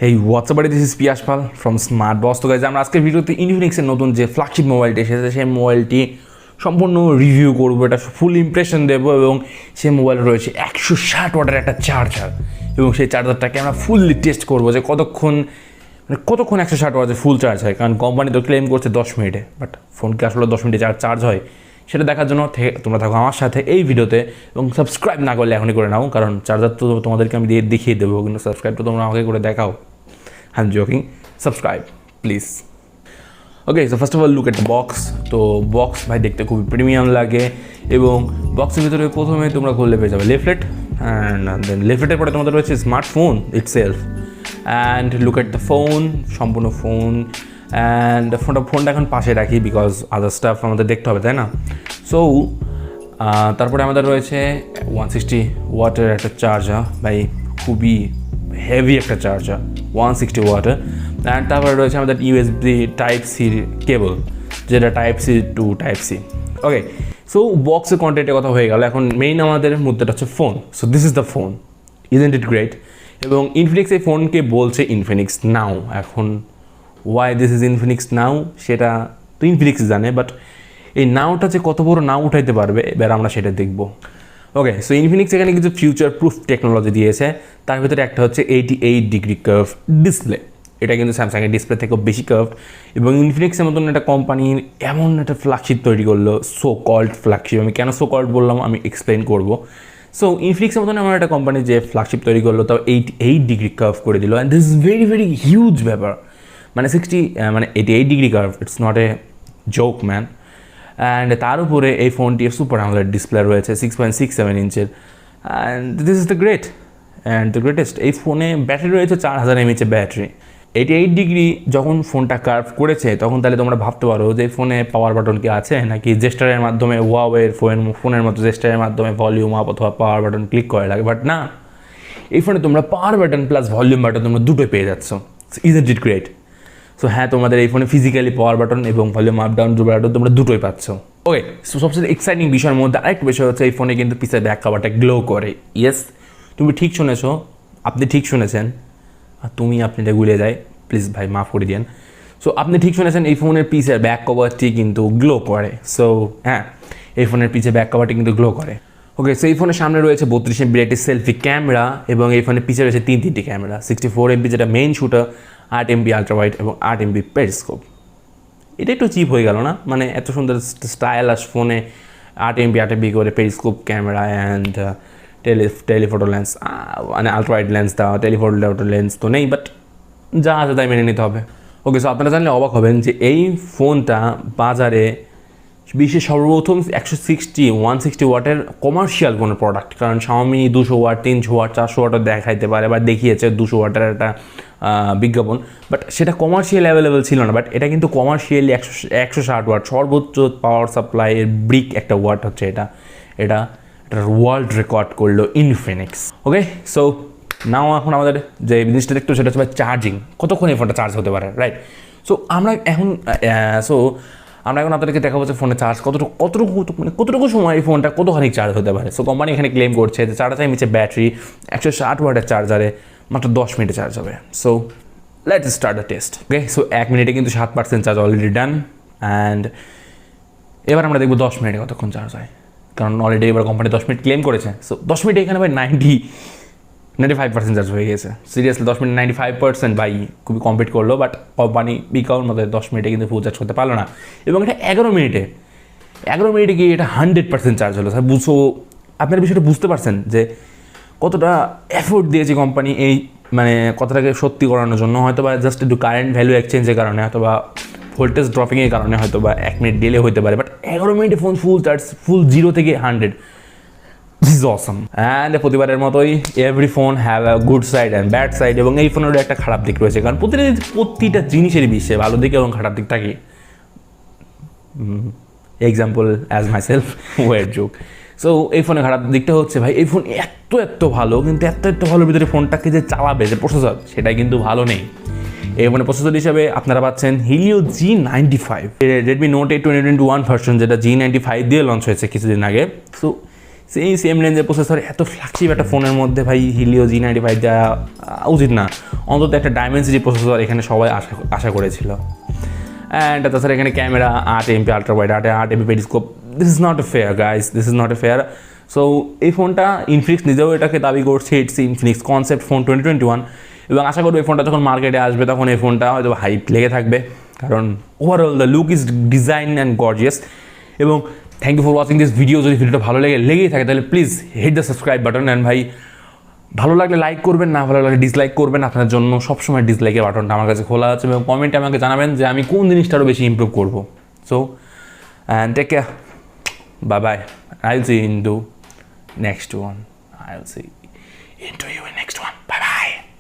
Hey, what's up, buddy? This is Piyashpal from Smartboss. তো guys আমরা আজকের ভিডিওতে ইনফিনিক্সের নতুন যে ফ্ল্যাগশিপ মোবাইলটি এসেছে সেই মোবাইলটি সম্পূর্ণ রিভিউ করবো, এটা ফুল ইমপ্রেশন দেবো এবং সেই মোবাইলে রয়েছে 160 ওয়াটের একটা চার্জার এবং সেই চার্জারটাকে আমরা ফুললি টেস্ট করবো যে কতক্ষণ 160 ওয়াটের ফুল চার্জ হয়। কারণ কোম্পানি তো ক্লেম করছে 10 মিনিটে, বাট ফোনকে আসলে 10 মিনিটে চার্জ হয় সেটা দেখার জন্য তোমরা থাকো আমার সাথে এই ভিডিওতে এবং সাবস্ক্রাইব না করলে এখনই করে নাও, কারণ চার্জার তো তোমাদেরকে আমি দেখিয়ে দেবো, কিন্তু সাবস্ক্রাইব তো তোমরা আমাকে করে দেখাও। I'm joking. Subscribe, please. Okay, so first of all, look at the box. তো বক্স ভাই দেখতে খুবই প্রিমিয়াম লাগে এবং বক্সের ভিতরে প্রথমে তোমরা খুললে পেয়ে যাবে লিফলেট, অ্যান্ড দেন লিফলেটের পরে তোমাদের রয়েছে smartphone itself, and look at the phone, সম্পূর্ণ ফোন, অ্যান্ড ফোনটা এখন পাশে রাখি বিকজ আদার স্টাফ আমাদের দেখতে হবে, তাই না? সো তারপরে আমাদের রয়েছে 160 ওয়াটের একটা চার্জার, ভাই খুবই হেভি একটা চার্জার 160 ওয়াটের, অ্যান্ড তারপরে রয়েছে আমাদের ইউএসবি টাইপ সি কেবল, যেটা type C to type C. Okay, so বক্সের কন্টেন্টের কথা হয়ে গেল, এখন মেইন আমাদের মুদ্রাটা হচ্ছে phone. So this is the phone, isn't it great? এবং ইনফিনিক্স এই ফোনকে বলছে ইনফিনিক্স নাও। এখন ওয়াই দিস ইজ ইনফিনিক্স নাও সেটা তো ইনফিনিক্স জানে, বাট এই নাওটা যে কত বড় নাও উঠাইতে পারবে এবার আমরা সেটা দেখবো। ওকে, সো ইনফিনিক্স এখানে কিছু ফিউচার প্রুফ টেকনোলজি দিয়েছে, তার ভিতরে একটা হচ্ছে 88 ডিগ্রি কার্ভ ডিসপ্লে। এটা কিন্তু স্যামসাংয়ের ডিসপ্লে থেকেও বেশি কার্ভ, এবং ইনফিনিক্সের মতন একটা কোম্পানির এমন একটা ফ্ল্যাগশিপ তৈরি করলো, সো কল্ড ফ্ল্যাগশিপ। আমি কেন সো কল্ড বললাম আমি এক্সপ্লেন করবো। সো ইনফিনিক্সের মতন এমন একটা কোম্পানি যে ফ্ল্যাগশিপ তৈরি করলো তাও 88 ডিগ্রি কার্ভ করে দিল, and this is very very huge ব্যাপার। মানে 88 degree curve, it's not a joke man. And তার উপরে এই ফোনটি সুপার আমোলেড ডিসপ্লে রয়েছে 6.67 ইঞ্চের, and this is the great and the greatest. এই ফোনে ব্যাটারি রয়েছে 4000 mAh ব্যাটারি। 88 ডিগ্রি যখন ফোনটা কার্ভ করেছে তখন তাহলে তোমরা ভাবতে পারো যে ফোনে পাওয়ার বাটন কি আছে নাকি জেস্টারের মাধ্যমে ওয়াওয়ের ফোনের মতো জেস্টারের মাধ্যমে ভলিউম আপ অথবা পাওয়ার বাটন ক্লিক করে লাগে, বাট না, এই ফোনে তোমরা power button plus volume button তোমরা দুটোই পেয়ে যাচ্ছ। Isn't it great? সো হ্যাঁ, তোমাদের এই ফোনে ফিজিক্যালি পাওয়ার বাটন এবং ভলিউম আপ ডাউন বাটন তোমরা দুটোই পাচ্ছ। ওকে, সো সবচেয়ে এক্সাইটিং বিষয়ের মধ্যে আরেকটা বিষয় হচ্ছে এই ফোনে কিন্তু পিছের ব্যাক কভারটা গ্লো করে। ইয়েস, তুমি ঠিক শুনেছো, আপনি ঠিক শুনেছেন, আর আপনিটা গুলিয়ে যায়, প্লিজ ভাই মাফ করে দিন। সো আপনি ঠিক শুনেছেন, এই ফোনের পিছের ব্যাক কভারটি কিন্তু গ্লো করে। সো হ্যাঁ, এই ফোনের পিছে ব্যাক কভারটি কিন্তু গ্লো করে। ওকে, সো এই ফোনের সামনে রয়েছে 32 MP একটি সেলফি ক্যামেরা এবং এই ফোনের পিছে রয়েছে তিনটি ক্যামেরা, 64 MP যেটা main shooter, 8 MP ultra wide এবং 8 MP পেরিস্কোপ। এটা একটু চিপ হয়ে গেল না? মানে এত সুন্দর স্টাইলাস ফোনে 8 MP করে periscope camera and telephoto lens, মানে আলট্রা ওয়াইড লেন্স দেওয়া, টেলিফোটো লেন্স তো নেই, বাট যা আছে তাই মেনে নিতে হবে। ওকে, সো আপনারা জানলে অবাক হবেন যে এই ফোনটা বাজারে বিশ্বের সর্বপ্রথম 160 ওয়াটের কমার্শিয়াল কোনো প্রোডাক্ট। কারণ Xiaomi 200 ওয়াট, 300 ওয়াট, 400 ওয়াটও দেখাইতে পারে বা দেখিয়েছে 200 ওয়াটের একটা বিজ্ঞাপন, বাট সেটা কমার্শিয়াল অ্যাভেলেবেল ছিল না। বাট এটা কিন্তু কমার্শিয়ালি 160 ওয়াট সর্বোচ্চ পাওয়ার সাপ্লাইয়ের ব্রিক একটা ওয়াট হচ্ছে এটা ওয়ার্ল্ড রেকর্ড করলো ইনফিনিক্স। ওকে, সো নাও এখন আমাদের যে জিনিসটা দেখতে সেটা হচ্ছে চার্জিং, কতক্ষণ এই ফোনটা চার্জ হতে পারে, রাইট? সো আমরা এখন আপনাদেরকে দেখাবো যে ফোনে চার্জ কতটুকু সময় এই ফোনটা কতখানি চার্জ হতে পারে। সো কোম্পানি এখানে ক্লেম করছে যে 4000 mAh ব্যাটারি 160 ওয়াটের চার্জারে মাত্র 10 মিনিটে চার্জ হবে। So let's start the test. Okay, so 1 মিনিটে কিন্তু 7% চার্জ অলরেডি ডান, অ্যান্ড এবার আমরা দেখবো 10 মিনিটে কতক্ষণ চার্জ হয়, কারণ অলরেডি এবার কোম্পানি 10 মিনিট ক্লেম করেছে। সো 10 মিনিটে এখানে ভাই 95% চার্জ হয়ে গেছে। সিরিয়াসলি 10 মিনিট 95% ভাই খুবই কমপ্লিট করলো, বাট কোম্পানি বিকাউর মধ্যে 10 মিনিটে কিন্তু ফুল চার্জ করতে পারলো না। এবং এটা 11 মিনিটে গিয়ে এটা 100% চার্জ হলো। স্যার বুঝছো, আপনার বিষয়টা বুঝতে পারছেন যে কতটা এফোর্ট দিয়েছে কোম্পানি এই মানে কথাটাকে সত্যি করানোর জন্য। হয়তো বা জাস্ট একটু কারেন্ট ভ্যালু এক্সচেঞ্জের কারণে, হয়তো বা ভোল্টেজ ড্রপিংয়ের কারণে হয়তো বা 1 মিনিট ডিলে হতে পারে, বাট 11 মিনিটে ফোন ফুল চার্জ, ফুল 0 থেকে 100। This is awesome. অ্যান্ড প্রতিবারের মতোই every phone have a good side and bad side, এবং এই ফোনেরও একটা খারাপ দিক রয়েছে, কারণ প্রতিটা জিনিসেরই বিশ্বে ভালো দিক এবং খারাপ দিক থাকে। এক্সাম্পল অ্যাজ মাই সেলফ, ওয়ের জোক। সো এই ফোনের খারাপ দিকটা হচ্ছে ভাই এই ফোন এত ভালো, কিন্তু এত ভালোর ভিতরে ফোনটাকে যে চালাবে যে প্রসেসর সেটাই কিন্তু ভালো নেই। এই ফোনের প্রসেসর হিসাবে আপনারা পাচ্ছেন Helio G95, Redmi Note 8 2021 version, যেটা G95 দিয়ে লঞ্চ হয়েছে কিছুদিন আগে। সো সেম রেঞ্জের প্রসেসর এত ফ্ল্যাগশিপ একটা ফোনের মধ্যে ভাই হিলিও G95 দেওয়া উচিত না, অন্তত একটা ডায়মেনসিটি প্রসেসর এখানে সবাই আশা করেছিল। অ্যান্ড তাছাড়া এখানে camera 8 MP ultra wide, 8 MP periscope. This is not a fair guys, this is not a fair. So এই ফোনটা ইনফিনিক্স নিজেও এটাকে দাবি করছে ইটস ইনফিনিক্স কনসেপ্ট ফোন 2021, এবং আশা করবো এই ফোনটা যখন মার্কেটে আসবে তখন এই ফোনটা হয়তো হাইপ লেগে থাকবে, কারণ overall the look is design and gorgeous. এবং thank you for watching this video. যদি ভিডিওটা ভালো লেগেই থাকে তাহলে please hit the subscribe button, and ভাই ভালো লাগলে লাইক করবেন, না ভালো লাগলে ডিসলাইক করবেন। আপনার জন্য সবসময় ডিসলাইকের বাটনটা আমার কাছে খোলা আছে, এবং কমেন্টে আমাকে জানাবেন যে আমি কোন জিনিসটা আরও বেশি ইমপ্রুভ করবো। So and take care, bye bye. I will see in to next one, I will see in to you in next one.